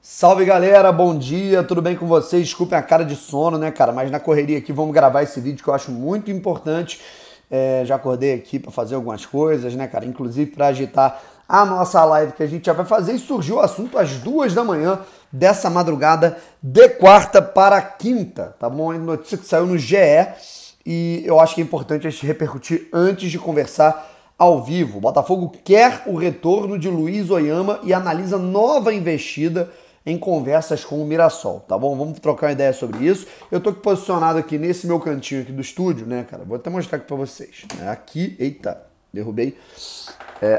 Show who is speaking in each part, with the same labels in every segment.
Speaker 1: Salve galera, bom dia, tudo bem com vocês? Desculpem a cara de sono, né, cara? Mas na correria aqui vamos gravar esse vídeo que eu acho muito importante. Já acordei aqui para fazer algumas coisas, né, cara? Inclusive para agitar a nossa live que a gente já vai fazer. E surgiu o assunto às 2 da manhã dessa madrugada de quarta para quinta, tá bom? É notícia que saiu no GE e eu acho que é importante a gente repercutir antes de conversar ao vivo. O Botafogo quer o retorno de Luiz Oyama e analisa nova investida em conversas com o Mirassol, tá bom? Vamos trocar uma ideia sobre isso. Eu tô aqui posicionado aqui nesse meu cantinho aqui do estúdio, né, cara? Vou até mostrar aqui pra vocês. Aqui, eita, derrubei.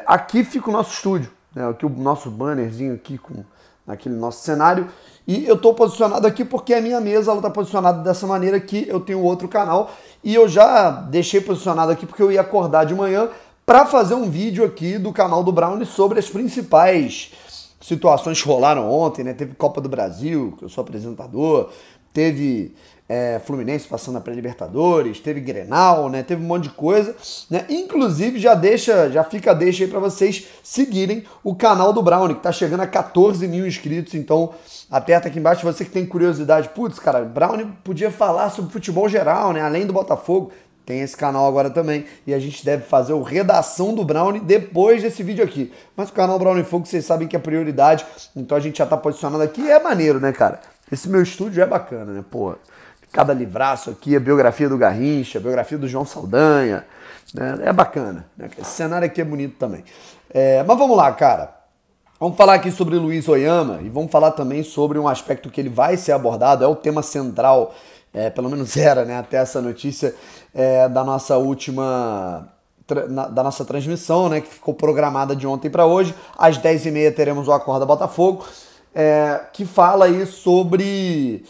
Speaker 1: Aqui fica o nosso estúdio, né? Aqui o nosso bannerzinho aqui com naquele nosso cenário. E eu tô posicionado aqui porque a minha mesa ela tá posicionada dessa maneira aqui. Eu tenho outro canal e eu já deixei posicionado aqui porque eu ia acordar de manhã para fazer um vídeo aqui do canal do Brownie sobre as principais situações que rolaram ontem, né? Teve Copa do Brasil, que eu sou apresentador, teve Fluminense passando na pré-Libertadores, teve Grenal, né? Teve um monte de coisa, né? Inclusive já fica a deixa aí para vocês seguirem o canal do Brownie, que tá chegando a 14 mil inscritos, então aperta aqui embaixo, você que tem curiosidade, putz, cara, Brownie podia falar sobre futebol geral, né? Além do Botafogo, tem esse canal agora também, e a gente deve fazer o Redação do Brownie depois desse vídeo aqui. Mas o canal Brownie Fogo, vocês sabem que é prioridade, então a gente já tá posicionado aqui, e é maneiro, né, cara? Esse meu estúdio é bacana, né, pô? Cada livraço aqui, a biografia do Garrincha, a biografia do João Saldanha, né? É bacana, né? Esse cenário aqui é bonito também. Mas vamos lá, cara. Vamos falar aqui sobre Luiz Oyama, e vamos falar também sobre um aspecto que ele vai ser abordado, é o tema central, pelo menos era, né, até essa notícia da nossa última, da nossa transmissão, né, que ficou programada de ontem para hoje. Às 10h30 teremos o Acorda Botafogo, que fala aí sobre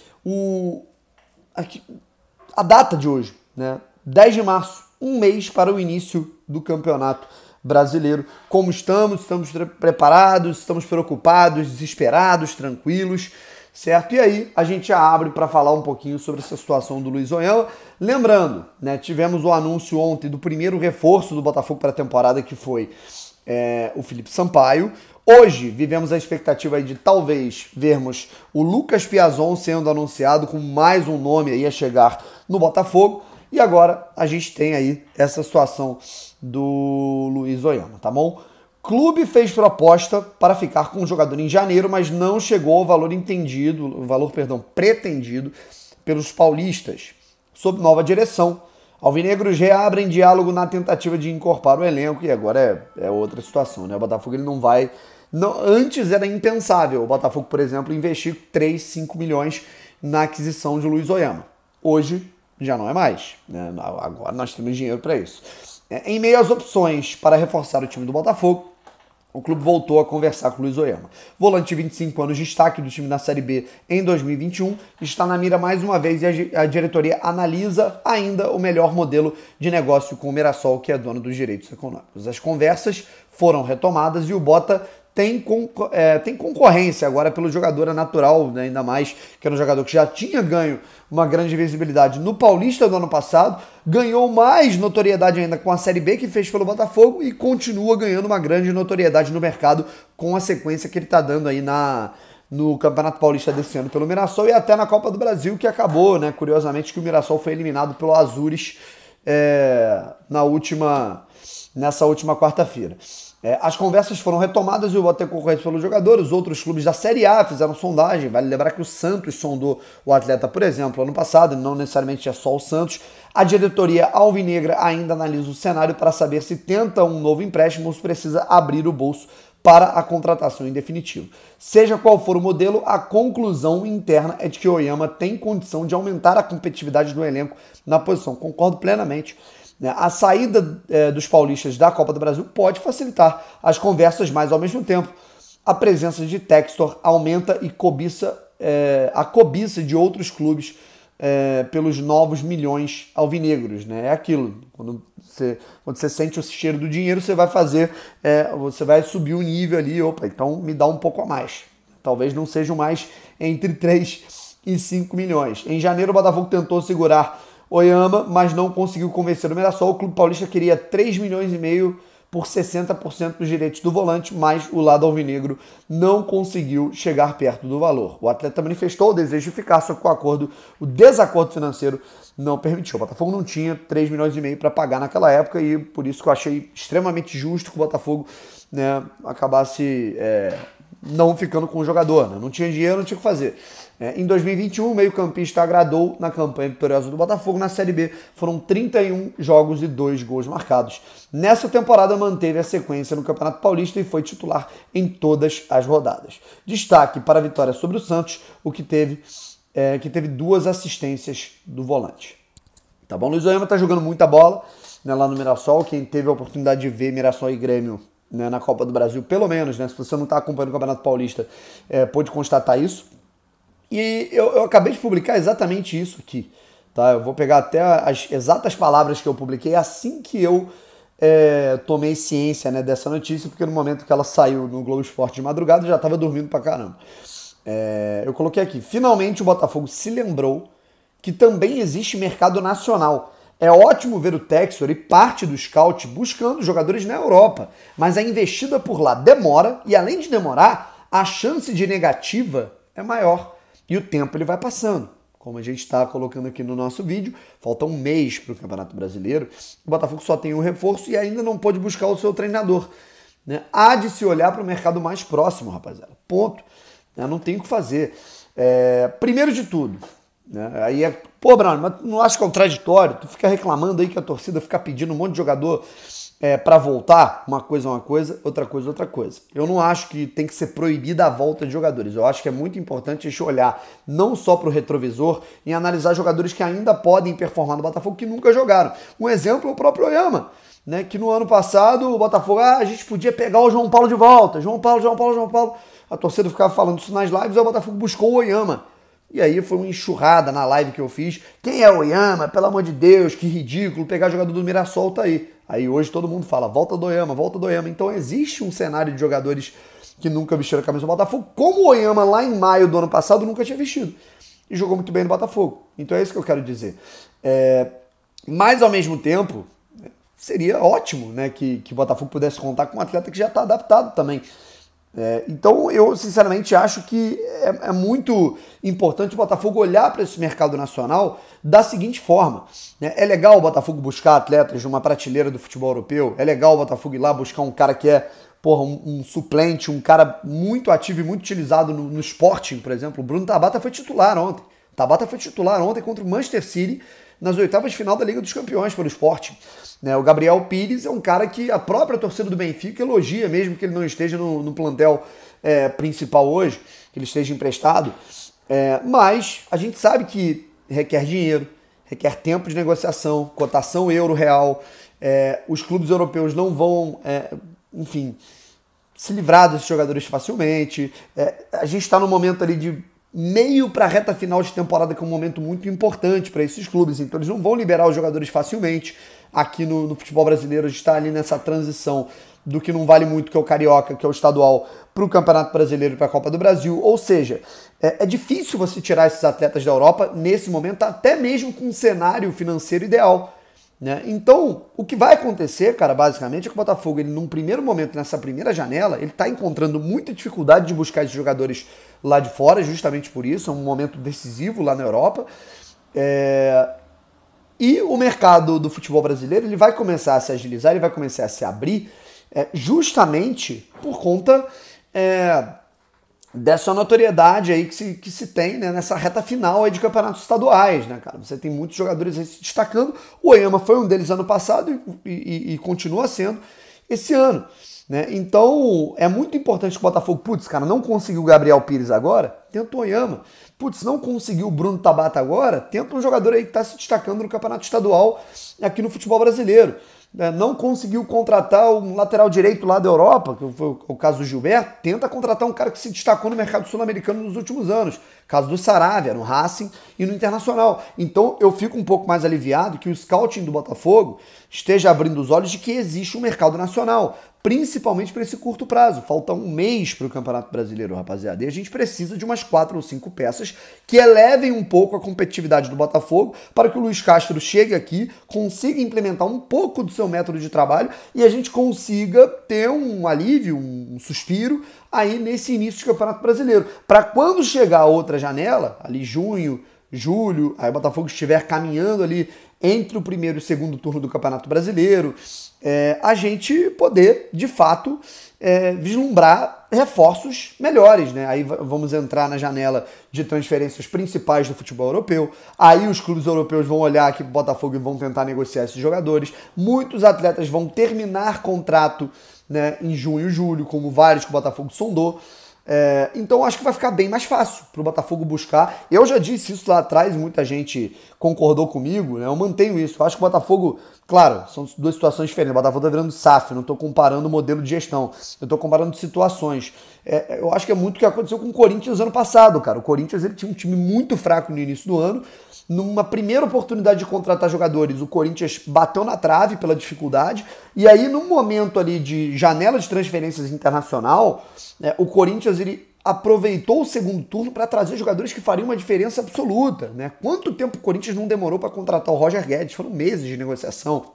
Speaker 1: a data de hoje, né, 10 de março, um mês para o início do Campeonato Brasileiro. Como estamos? Estamos preparados, estamos preocupados, desesperados, tranquilos, certo? E aí a gente abre para falar um pouquinho sobre essa situação do Luiz Oyama. Lembrando, né, tivemos o anúncio ontem do primeiro reforço do Botafogo para a temporada, que foi o Felipe Sampaio. Hoje vivemos a expectativa aí de talvez vermos o Lucas Piazon sendo anunciado com mais um nome aí a chegar no Botafogo. E agora a gente tem aí essa situação do Luiz Oyama, tá bom? Clube fez proposta para ficar com o jogador em janeiro, mas não chegou ao valor pretendido pelos paulistas. Sob nova direção, alvinegros reabrem diálogo na tentativa de incorporar o elenco, e agora é outra situação, né? O Botafogo ele não vai... antes era impensável o Botafogo, por exemplo, investir 3, 5 milhões na aquisição de Luiz Oyama. Hoje já não é mais, né? Agora nós temos dinheiro para isso. Em meio às opções para reforçar o time do Botafogo, o clube voltou a conversar com o Luiz Oyama. Volante de 25 anos, destaque do time na Série B em 2021, está na mira mais uma vez e a diretoria analisa ainda o melhor modelo de negócio com o Mirassol, que é dono dos direitos econômicos. As conversas foram retomadas e o Bota tem concorrência agora pelo jogador natural, né? Ainda mais que era um jogador que já tinha ganho uma grande visibilidade no Paulista do ano passado, ganhou mais notoriedade ainda com a Série B que fez pelo Botafogo e continua ganhando uma grande notoriedade no mercado com a sequência que ele está dando aí no Campeonato Paulista desse ano pelo Mirassol e até na Copa do Brasil, que acabou, né? Curiosamente, que o Mirassol foi eliminado pelo Azures nessa última quarta-feira. As conversas foram retomadas e o Bota tem concorrência pelo jogador. Os outros clubes da Série A fizeram sondagem. Vale lembrar que o Santos sondou o atleta, por exemplo, ano passado, não necessariamente é só o Santos. A diretoria alvinegra ainda analisa o cenário para saber se tenta um novo empréstimo ou se precisa abrir o bolso para a contratação em definitivo. Seja qual for o modelo, a conclusão interna é de que o Oyama tem condição de aumentar a competitividade do elenco na posição. Concordo plenamente. A saída dos paulistas da Copa do Brasil pode facilitar as conversas, mas ao mesmo tempo a presença de Textor aumenta e a cobiça de outros clubes pelos novos milhões alvinegros, né? É aquilo, quando você sente o cheiro do dinheiro, você vai subir o nível ali, então me dá um pouco a mais. Talvez não sejam mais entre 3 e 5 milhões. Em janeiro o Botafogo tentou segurar Oyama, mas não conseguiu convencer o Mirassol. O Clube Paulista queria 3,5 milhões por 60% dos direitos do volante, mas o lado alvinegro não conseguiu chegar perto do valor. O atleta manifestou o desejo de ficar, só que o desacordo financeiro não permitiu. O Botafogo não tinha 3,5 milhões para pagar naquela época e por isso que eu achei extremamente justo que o Botafogo, né, acabasse não ficando com o jogador. Né? Não tinha dinheiro, não tinha o que fazer. Em 2021, o meio-campista agradou na campanha vitoriosa do Botafogo. Na Série B foram 31 jogos e 2 gols marcados. Nessa temporada manteve a sequência no Campeonato Paulista e foi titular em todas as rodadas. Destaque para a vitória sobre o Santos, o que teve 2 assistências do volante. Tá bom? Luiz Oyama tá jogando muita bola, né, lá no Mirassol. Quem teve a oportunidade de ver Mirassol e Grêmio, né, na Copa do Brasil, pelo menos, né, se você não está acompanhando o Campeonato Paulista, pôde constatar isso. E eu acabei de publicar exatamente isso aqui, tá? Eu vou pegar até as exatas palavras que eu publiquei assim que eu tomei ciência, né, dessa notícia, porque no momento que ela saiu no Globo Esporte de madrugada eu já estava dormindo pra caramba. Eu coloquei aqui: finalmente o Botafogo se lembrou que também existe mercado nacional. É ótimo ver o Textor e parte do scout buscando jogadores na Europa, mas a investida por lá demora e, além de demorar, a chance de negativa é maior. E o tempo ele vai passando. Como a gente está colocando aqui no nosso vídeo, falta um mês para o Campeonato Brasileiro. O Botafogo só tem um reforço e ainda não pode buscar o seu treinador. Né? Há de se olhar para o mercado mais próximo, rapaziada. Ponto. Não tem o que fazer. Primeiro de tudo, né? Aí pô, Bruno, mas não acho contraditório? Tu fica reclamando aí que a torcida fica pedindo um monte de jogador para voltar, uma coisa, outra coisa. Eu não acho que tem que ser proibida a volta de jogadores. Eu acho que é muito importante a gente olhar não só para o retrovisor e analisar jogadores que ainda podem performar no Botafogo que nunca jogaram. Um exemplo é o próprio Oyama, né, que no ano passado o Botafogo, a gente podia pegar o João Paulo de volta. João Paulo. A torcida ficava falando isso nas lives, o Botafogo buscou o Oyama. E aí foi uma enxurrada na live que eu fiz. Quem é o Oyama? Pelo amor de Deus, que ridículo, pegar jogador do Mirassol, tá aí. Aí hoje todo mundo fala, volta do Oyama. Então existe um cenário de jogadores que nunca vestiram a camisa do Botafogo, como o Oyama lá em maio do ano passado nunca tinha vestido. E jogou muito bem no Botafogo. Então é isso que eu quero dizer. Mas ao mesmo tempo, seria ótimo, né, que o Botafogo pudesse contar com um atleta que já está adaptado também. Então eu sinceramente acho que é muito importante o Botafogo olhar para esse mercado nacional da seguinte forma, né? É legal o Botafogo buscar atletas de uma prateleira do futebol europeu, é legal o Botafogo ir lá buscar um cara que é um suplente, um cara muito ativo e muito utilizado no Sporting, por exemplo. O Bruno Tabata foi titular ontem. Contra o Manchester City nas oitavas de final da Liga dos Campeões pelo Sporting. O Gabriel Pires é um cara que a própria torcida do Benfica elogia, mesmo que ele não esteja no plantel principal hoje, que ele esteja emprestado. Mas a gente sabe que requer dinheiro, requer tempo de negociação, cotação euro-real. Os clubes europeus não vão, se livrar desses jogadores facilmente. A gente está no momento ali de meio para a reta final de temporada, que é um momento muito importante para esses clubes, então eles não vão liberar os jogadores facilmente. Aqui no futebol brasileiro a gente está ali nessa transição do que não vale muito, que é o Carioca, que é o estadual, para o Campeonato Brasileiro e para a Copa do Brasil. Ou seja, é difícil você tirar esses atletas da Europa nesse momento, até mesmo com um cenário financeiro ideal. Né? Então, o que vai acontecer, cara, basicamente, é que o Botafogo, ele, num primeiro momento, nessa primeira janela, ele está encontrando muita dificuldade de buscar esses jogadores lá de fora, justamente por isso, é um momento decisivo lá na Europa. E o mercado do futebol brasileiro, ele vai começar a se agilizar, ele vai começar a se abrir, justamente por conta dessa notoriedade aí que se tem, né, nessa reta final aí de campeonatos estaduais, né, cara? Você tem muitos jogadores aí se destacando. O Oyama foi um deles ano passado e continua sendo esse ano, né? Então é muito importante que o Botafogo, cara, não conseguiu o Gabriel Pires agora, tenta o Oyama. Não conseguiu o Bruno Tabata agora, tenta um jogador aí que está se destacando no campeonato estadual aqui no futebol brasileiro. Não conseguiu contratar um lateral direito lá da Europa, que foi o caso do Gilberto, tenta contratar um cara que se destacou no mercado sul-americano nos últimos anos, caso do Saravia, no Racing e no Internacional. Então eu fico um pouco mais aliviado que o scouting do Botafogo esteja abrindo os olhos de que existe um mercado nacional. principalmente para esse curto prazo. Falta um mês para o Campeonato Brasileiro, rapaziada. E a gente precisa de umas 4 ou 5 peças que elevem um pouco a competitividade do Botafogo para que o Luiz Castro chegue aqui, consiga implementar um pouco do seu método de trabalho e a gente consiga ter um alívio, um suspiro aí nesse início do Campeonato Brasileiro. Para quando chegar a outra janela, ali junho, julho, aí o Botafogo estiver caminhando ali entre o primeiro e o segundo turno do Campeonato Brasileiro, a gente poder, de fato, vislumbrar reforços melhores, né? Aí vamos entrar na janela de transferências principais do futebol europeu. Aí os clubes europeus vão olhar aqui para o Botafogo e vão tentar negociar esses jogadores. Muitos atletas vão terminar contrato, né, em junho e julho, como vários que o Botafogo sondou. Então acho que vai ficar bem mais fácil para o Botafogo buscar. Eu já disse isso lá atrás, muita gente concordou comigo, né? Eu mantenho isso. Eu acho que o Botafogo, claro, são duas situações diferentes. O Botafogo está virando SAF, não estou comparando o modelo de gestão, eu estou comparando situações. Eu acho que é muito o que aconteceu com o Corinthians ano passado, cara. O Corinthians ele tinha um time muito fraco no início do ano. Numa primeira oportunidade de contratar jogadores, o Corinthians bateu na trave pela dificuldade, e aí num momento ali de janela de transferências internacional, o Corinthians ele aproveitou o segundo turno para trazer jogadores que fariam uma diferença absoluta, né? Quanto tempo o Corinthians não demorou para contratar o Roger Guedes? Foram meses de negociação.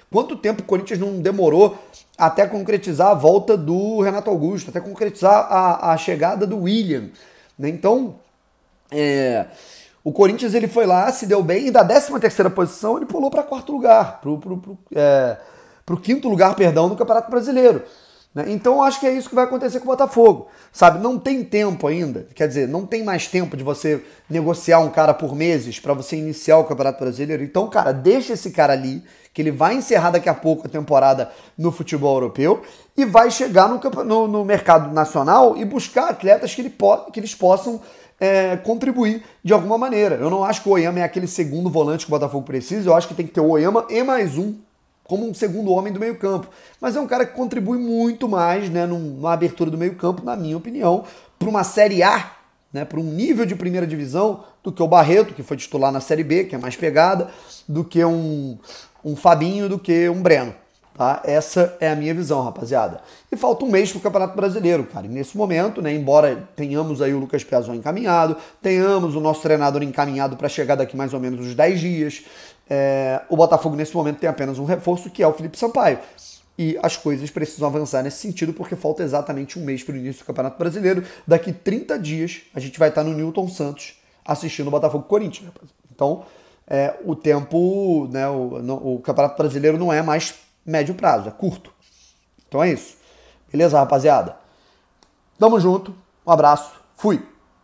Speaker 1: Quanto tempo o Corinthians não demorou até concretizar a volta do Renato Augusto, até concretizar a chegada do William, né? Então, o Corinthians ele foi lá, se deu bem, e da 13ª posição ele pulou para 4º lugar, pro 5º lugar, perdão, no Campeonato Brasileiro. Né? Então acho que é isso que vai acontecer com o Botafogo, sabe? Não tem tempo ainda, quer dizer, não tem mais tempo de você negociar um cara por meses para você iniciar o Campeonato Brasileiro. Então, cara, deixa esse cara ali, que ele vai encerrar daqui a pouco a temporada no futebol europeu e vai chegar no mercado nacional e buscar atletas que eles possam contribuir de alguma maneira. Eu não acho que o Oyama é aquele segundo volante que o Botafogo precisa, eu acho que tem que ter o Oyama e mais um como um segundo homem do meio campo. Mas é um cara que contribui muito mais, né, numa abertura do meio campo, na minha opinião, para uma Série A, né, para um nível de primeira divisão, do que o Barreto, que foi titular na Série B, que é mais pegada, do que um Fabinho, do que um Breno. Tá? Essa é a minha visão, rapaziada. E falta um mês pro Campeonato Brasileiro, cara. E nesse momento, né, embora tenhamos aí o Lucas Piazon encaminhado, tenhamos o nosso treinador encaminhado para chegar daqui mais ou menos uns 10 dias, o Botafogo nesse momento tem apenas um reforço, que é o Felipe Sampaio. E as coisas precisam avançar nesse sentido, porque falta exatamente um mês para o início do Campeonato Brasileiro. Daqui 30 dias, a gente vai estar no Newton Santos assistindo o Botafogo Corinthians. Então, o tempo, né, o Campeonato Brasileiro não é mais médio prazo, é curto. Então é isso. Beleza, rapaziada? Tamo junto, um abraço, fui!